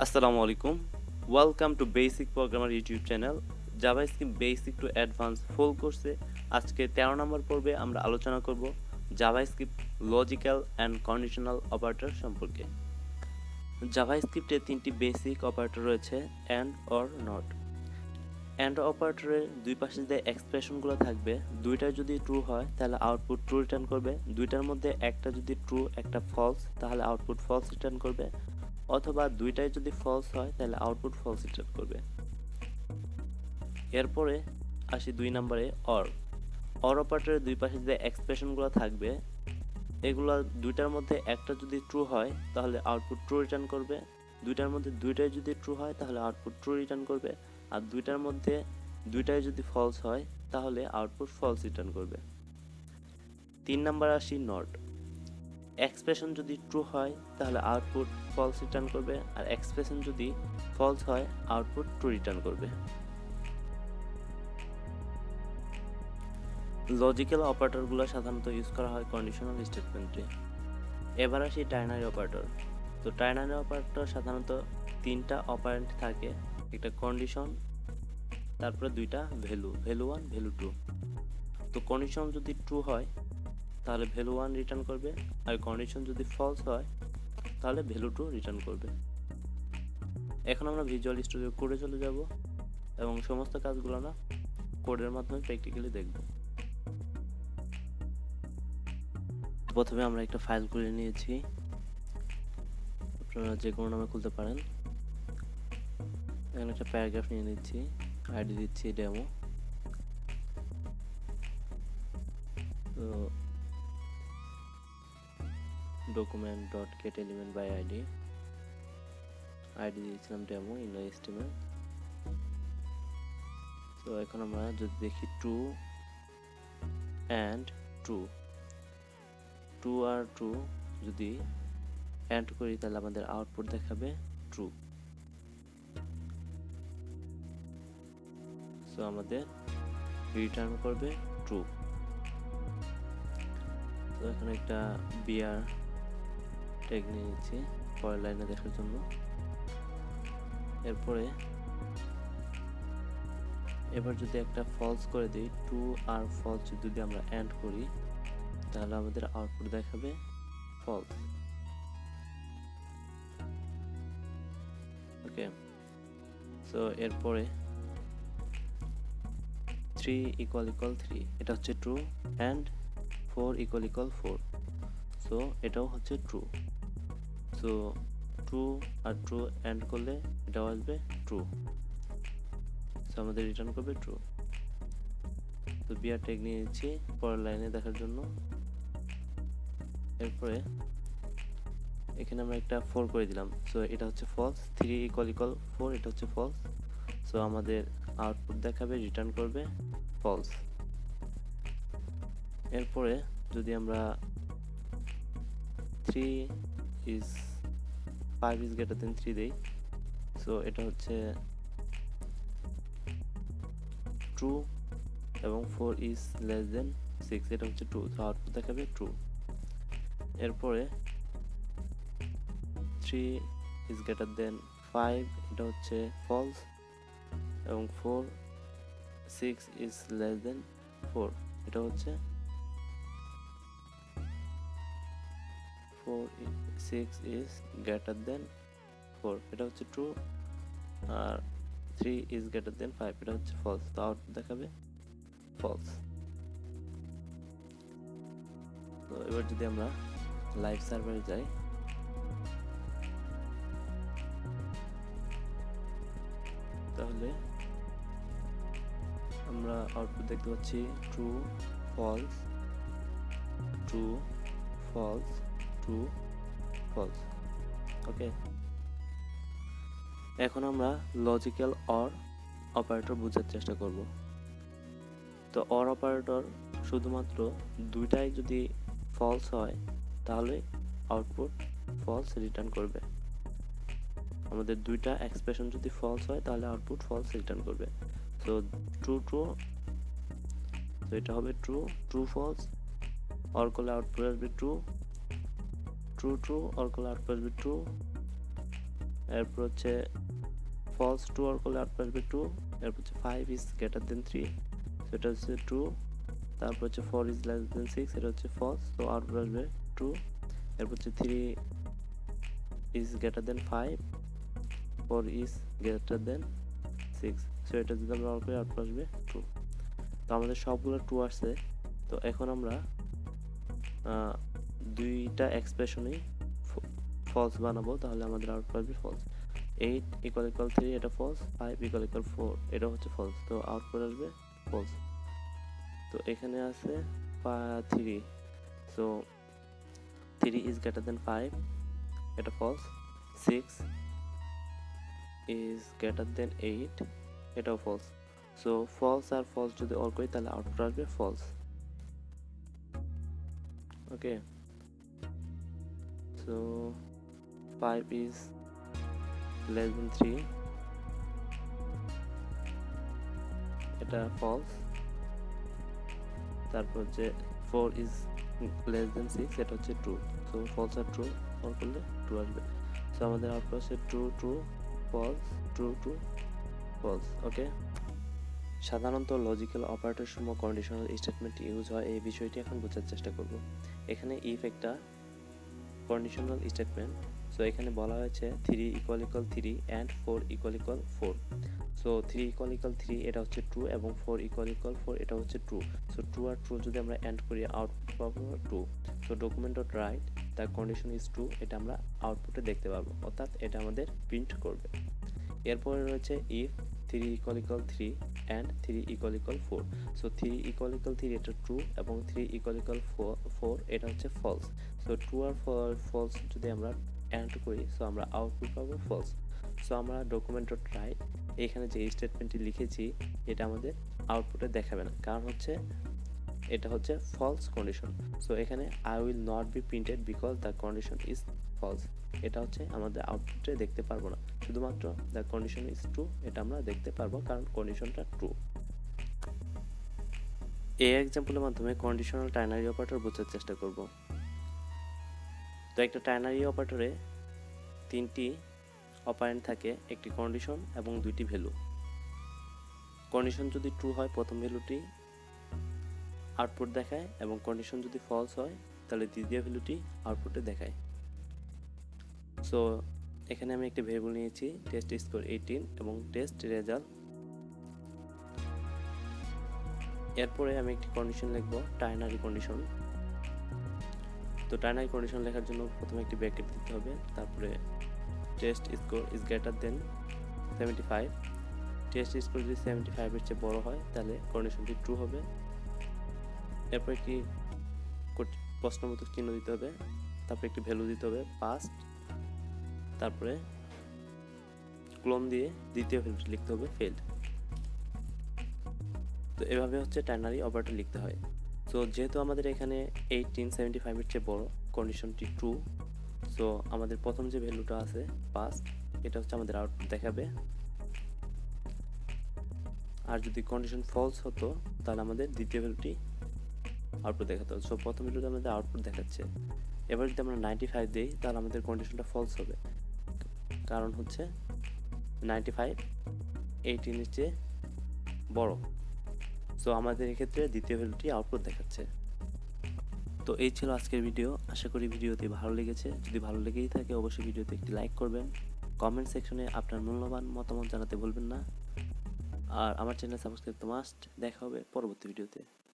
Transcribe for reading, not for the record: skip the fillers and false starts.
Assalamu alaikum. Welcome to Basic Programmer YouTube channel. JavaScript basic to advance ফুল কোর্সে আজকে 13 নম্বর পর্বে আমরা আলোচনা করব JavaScript logical and conditional operator সম্পর্কে। জাভাস্ক্রিপ্টে তিনটি বেসিক অপারেটর রয়েছে, অ্যান্ড, অর, নট। অ্যান্ড অপারেটরের দুই পাশে যে এক্সপ্রেশনগুলো থাকবে, দুইটা যদি ট্রু হয় তাহলে আউটপুট ট্রু রিটার্ন করবে, দুইটার মধ্যে একটা যদি ট্রু একটা ফলস তাহলে আউটপুট ফলস রিটার্ন করবে, অথবা দুইটাই যদি ফলস হয় তাহলে আউটপুট ফলস রিটার্ন করবে। এরপরে আসি 2 নম্বরে অর অপারেটরের দুই পাশে যে এক্সপ্রেশনগুলো থাকবে, এগুলো দুইটার মধ্যে একটা যদি ট্রু হয় তাহলে আউটপুট ট্রু রিটার্ন করবে, দুইটার মধ্যে দুইটাই যদি ট্রু হয় তাহলে আউটপুট ট্রু রিটার্ন করবে, আর দুইটার মধ্যে দুইটাই যদি ফলস হয় তাহলে আউটপুট ফলস রিটার্ন করবে। 3 নম্বর আসি নট এক্সপ্রেশন যদি ট্রু হয় তাহলে আউটপুট ফলস রিটার্ন করবে, আর এক্সপ্রেশন যদি ফলস হয় আউটপুট ট্রু রিটার্ন করবে। লজিক্যাল অপারেটরগুলো সাধারণত ইউজ করা হয় কন্ডিশনাল স্টেটমেন্টে। এবার আসি টার্নারি অপারেটর। তো টার্নারি অপারেটর সাধারণত তিনটা অপারেন্ট থাকে, একটা কন্ডিশন, তারপরে দুইটা ভ্যালু, ভ্যালু 1 ভ্যালু 2। তো কন্ডিশন যদি ট্রু হয় তাহলে ভ্যালু 1 রিটার্ন করবে, আর কন্ডিশন যদি ফলস হয় তাহলে ভ্যালু 2 রিটার্ন করবে। এখন আমরা ভিজুয়াল স্টুডিও কোডে চলে যাব এবং সমস্ত কাজগুলো আমরা কোডের মাধ্যমে প্র্যাকটিক্যালি দেখব। প্রথমে আমরা একটা ফাইল খুলে নিয়েছি, আপনারা যে কোনো নামে খুলতে পারেন। এখানে একটা প্যারাগ্রাফ নিয়ে নিচ্ছি, আইডি দিচ্ছি ডেমো। তো document dot get element by ID দিয়েছিলাম ডেমো ইন HTML। তো এখন আমরা যদি দেখি ট্রু অ্যান্ড ট্রু, ট্রু আর ট্রু যদি অ্যান্ড করি তাহলে আমাদের আউটপুট দেখাবে ট্রু। সো আমাদের রিটার্ন করবে ট্রু। তো এখানে একটা বিআর ট্যাগ নিয়ে নিচ্ছি পরের লাইনে দেখার জন্য। এবার যদি একটা ফলস করে দিই, ট্রু আর ফলস যদি আমরা অ্যান্ড করি তাহলে আমাদের আউটপুট দেখাবে ফলস। ওকে, সো এরপরে 3 = 3 এটা হচ্ছে ট্রু, অ্যান্ড 4 = 4, সো এটাও হচ্ছে ট্রু। সো ট্রু আর ট্রু অ্যান্ড করলে এটাও আসবে ট্রু, সো আমাদের রিটার্ন করবে ট্রু। তো বিআর ট্যাগ নিয়ে নিচ্ছি পরের লাইনে দেখার জন্য। এরপরে এখানে আমরা একটা 4 করে দিলাম, সো এটা হচ্ছে ফলস। 3 = 4 এটা হচ্ছে ফলস, সো আমাদের আউটপুট দেখাবে রিটার্ন করবে ফলস। এরপরে যদি আমরা 5 is greater than 3 দেই, সো এটা হচ্ছে ট্রু, এবং 4 is less than 6 এটা হচ্ছে ট্রু, তো আউটপুট দেখাবে ট্রু। এরপরে 3 is greater than 5 এটা হচ্ছে ফলস, এবং 6 is less than 4 এটা হচ্ছে 6 is greater than 4 এটা হচ্ছে true, R 3 is greater than 5 এটা হচ্ছে ফলস, তো আউটপুট দেখাবে ফলস। তো এবার যদি আমরা লাইভ সার্ভারে যাই, তাহলে আমরা আউটপুট দেখতে পাচ্ছি true, false, true, false, true, false. Okay, এখন আমরা লজিক্যাল অর অপারেটর বোঝার চেষ্টা করব। তো অর অপারেটর শুধুমাত্র দুইটাই যদি ফলস হয় তাহলে আউটপুট ফলস রিটার্ন করবে। আমাদের দুইটা এক্সপ্রেশন যদি ফলস হয় তাহলে আউটপুট ফলস রিটার্ন করবে। সো ট্রু ট্রু, তো এটা হবে ট্রু, ট্রু ফলস, অর করলে আউটপুট আসবে ট্রু, ট্রু ট্রু অর করলে আউটপুট আসবে ট্রু। এরপর হচ্ছে ফলস ট্রু অর করলে আউটপুট আসবে ট্রু। এরপর হচ্ছে 5 ইজ গ্রেটার দেন 3, সেটা হচ্ছে ট্রু। তারপর হচ্ছে 4 ইজ লেস দেন 6, এটা হচ্ছে ফলস, তো আউটপুট আসবে ট্রু। এরপর হচ্ছে 3 is greater than 5, 4 is greater than 6, so এটা যদি আমরা অল করি আউটপুট আসবে ট্রু। তো আমাদের সবগুলো ট্রু আসছে। তো এখন আমরা দুইটা এক্সপ্রেশনই ফলস বানাবো, তাহলে আমাদের আউটপুট আসবে ফলস। 8 ইকুয়াল ইকুয়াল 3, এটা ফলস। 5 ইকুয়াল ইকুয়াল 4, এটা হচ্ছে ফলস, তো আউটপুট আসবে ফলস। তো এখানে আছে 3, সো 3 ইজ গ্রেটার দেন 5, এটা ফলস। 6 ইজ গ্রেটার দেন 8, এটাও ফলস। সো ফলস আর ফলস যদি অল করি তাহলে আউটপুট আসবে false. Okay, so 5 is less than 3, এটা ফলস। তারপর হচ্ছে 4 ইজ লেস দেন 6, এটা হচ্ছে ট্রু। সো ফলস আর ট্রু অল করলে ট্রু আসবে। সো আমাদের আউটপুট হচ্ছে true true false, true true false. Okay, সাধারণত লজিক্যাল অপারেটর সময় কন্ডিশনাল স্টেটমেন্ট ইউজ হয়, এই বিষয়টি এখন বোঝার চেষ্টা করব। এখানে ইফ একটা কন্ডিশনাল স্টেটমেন্ট, সো এখানে বলা হয়েছে 3 equal equal 3 and 4 equal equal 4। So 3 equal equal 3 এটা হচ্ছে ট্রু এবং 4 ইকুয়াল ইকুয়াল 4 এটা হচ্ছে ট্রু। সো ট্রু আর ট্রু যদি আমরা অ্যান্ড করি আউটপুট পাবো true. So document dot write the condition is true, এটা আমরা আউটপুটে দেখতে পারবো, অর্থাৎ এটা আমাদের প্রিন্ট করবে। এরপরে রয়েছে if 3 equal equal 3 and 3 equal equal 4। So 3 equal equal 3 এটা ট্রু এবং 3 ইকুয়াল ইকুয়াল 4 এটা হচ্ছে ফলস। সো ট্রু আর ফলস যদি আমরা অ্যান্ড করি, সো আমরা আউটপুট পাবো ফলস। সো আমরা ডকুমেন্ট ডট রাইট এখানে যে স্টেটমেন্টটি লিখেছি এটা আমাদের আউটপুটে দেখাবে না, কারণ হচ্ছে এটা হচ্ছে ফলস কন্ডিশন। সো এখানে I will not be printed because the condition is false, এটা হচ্ছে আমাদের আউটপুটে দেখতে পারবো না, শুধুমাত্র দ্য কন্ডিশন ইজ ট্রু এটা আমরা দেখতে পারবো কারণ কন্ডিশনটা ট্রু। এই এক্সাম্পলের মাধ্যমে কন্ডিশনাল টার্নারি অপারেটর বোঝার চেষ্টা করব। তো একটা টার্নারি অপারেটরে তিনটি অপারেন্ড থাকে, একটি কন্ডিশন এবং দুইটি ভ্যালু। কন্ডিশন যদি ট্রু হয় প্রথম ভ্যালুটি আউটপুট দেখায় এবং কন্ডিশন যদি ফলস হয় তাহলে দ্বিতীয় ভ্যালুটি আউটপুটে দেখায়। সো এখানে আমি একটি ভ্যারিয়েবল নিয়েছি টেস্ট স্কোর 18 এবং টেস্ট রেজাল্ট। এরপরে আমি একটি কন্ডিশন লিখব টার্নারি কন্ডিশন। তো টার্নারি কন্ডিশন লেখার জন্য প্রথমে একটি ব্র্যাকেট দিতে হবে, তারপরে test score is greater than 75। Test score যদি 75 এর চেয়ে বড় হয় তাহলে কন্ডিশনটি ট্রু হবে। এরপর একটি প্রশ্নবোধক চিহ্ন দিতে হবে, তারপরে একটি ভ্যালু দিতে হবে পাস্ট, তারপরে ক্লোন দিয়ে দ্বিতীয় ভ্যালুটি লিখতে হবে ফেল্ড। তো এভাবে হচ্ছে টার্নারি অপারেটর লিখতে হয়। সো যেহেতু আমাদের এখানে 1875 এর চেয়ে বড়, কন্ডিশনটি ট্রু, সো আমাদের প্রথম যে ভ্যালুটা আছে পাস্ট এটা হচ্ছে আমাদের আউটপুট দেখাবে। আর যদি কন্ডিশন ফলস হতো তাহলে আমাদের দ্বিতীয় ভ্যালুটি আউটপুট দেখাতে হবে। সো প্রথম ভ্যালুতে আমাদের আউটপুট দেখাচ্ছে। এবার যদি আমরা 95 দিই তাহলে আমাদের কন্ডিশনটা ফলস হবে, কারণ হচ্ছে 95 18 এর চেয়ে বড়। সো আমাদের এক্ষেত্রে দ্বিতীয় ভ্যালুটি আউটপুট দেখাচ্ছে। তো এই ছিল আজকের ভিডিও, আশা করি ভিডিওটি ভালো লেগেছে। যদি ভালো লেগেই থাকে অবশ্যই ভিডিওতে একটি লাইক করবেন, কমেন্ট সেকশনে আপনার মূল্যবান মতামত জানাতে ভুলবেন না, আর আমার চ্যানেল সাবস্ক্রাইব তো মাস্ট। দেখা হবে পরবর্তী ভিডিওতে।